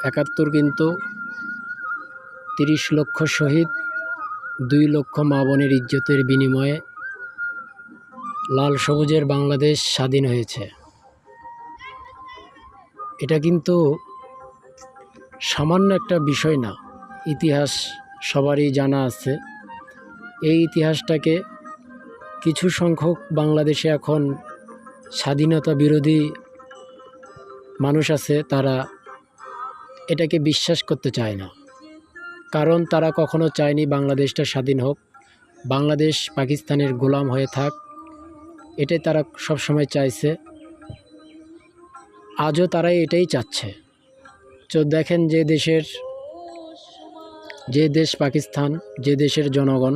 ৭১ কিন্তু ৩০ লক্ষ শহীদ, ২ লক্ষ মা বোনের ইজ্জতের বিনিময়ে লাল সবুজের বাংলাদেশ স্বাধীন হয়েছে। এটা কিন্তু সামান্য একটা বিষয় না, ইতিহাস সবারই জানা আছে। এই ইতিহাসটাকে কিছু সংখ্যক বাংলাদেশে এখন স্বাধীনতা বিরোধী মানুষ আছে, তারা এটাকে বিশ্বাস করতে চায় না। কারণ তারা কখনো চায়নি বাংলাদেশটা স্বাধীন হোক, বাংলাদেশ পাকিস্তানের গোলাম হয়ে থাক। এটাই তারা সবসময় চাইছে, আজও তারা এটাই চাচ্ছে। তো দেখেন, যে দেশ পাকিস্তান, যে দেশের জনগণ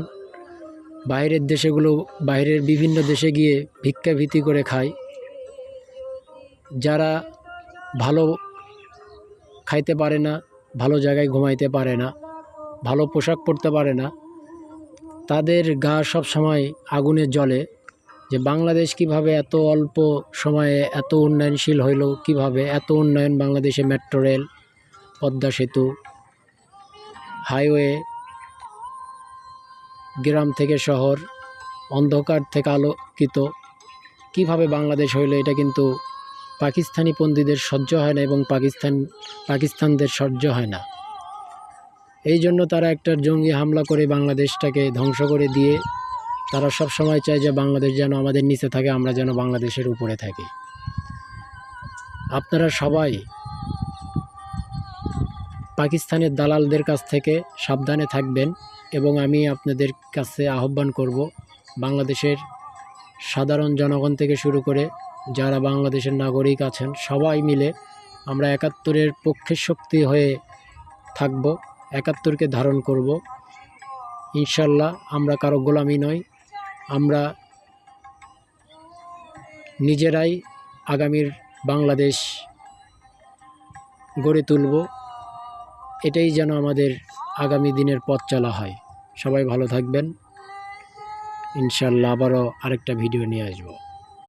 বাইরের বিভিন্ন দেশে গিয়ে ভিক্ষাবৃত্তি করে খায়, যারা ভালো খাইতে পারে না, ভালো জায়গায় ঘুমাইতে পারে না, ভালো পোশাক পরতে পারে না, তাদের গা সব সময় আগুনে জ্বলে যে বাংলাদেশ কিভাবে এত অল্প সময়ে এত উন্নয়নশীল হইল, কিভাবে এত উন্নয়ন বাংলাদেশে, মেট্রো রেল, পদ্মা সেতু, হাইওয়ে, গ্রাম থেকে শহর, অন্ধকার থেকে আলোকিত, কিভাবে বাংলাদেশ হইল। এটা কিন্তু পাকিস্তানি পন্থীদের সহ্য হয় না এবং পাকিস্তানদের সহ্য হয় না। এই জন্য তারা একটা জঙ্গি হামলা করে বাংলাদেশটাকে ধ্বংস করে দিয়ে তারা সব সময় চায় যে বাংলাদেশ যেন আমাদের নিচে থাকে, আমরা যেন বাংলাদেশের উপরে থাকি। আপনারা সবাই পাকিস্তানের দালালদের কাছ থেকে সাবধানে থাকবেন এবং আমি আপনাদের কাছে আহ্বান করব, বাংলাদেশের সাধারণ জনগণ থেকে শুরু করে যারা বাংলাদেশের নাগরিক আছেন, সবাই মিলে আমরা ৭১-এর পক্ষের শক্তি হয়ে থাকব, ৭১-কে ধারণ করব। ইনশাল্লাহ আমরা কারো গোলামি নই, আমরা নিজেরাই আগামীর বাংলাদেশ গড়ে তুলব। এটাই যেন আমাদের আগামী দিনের পথ চলা হয়। সবাই ভালো থাকবেন। ইনশাল্লাহ আবারও আরেকটা ভিডিও নিয়ে আসবো।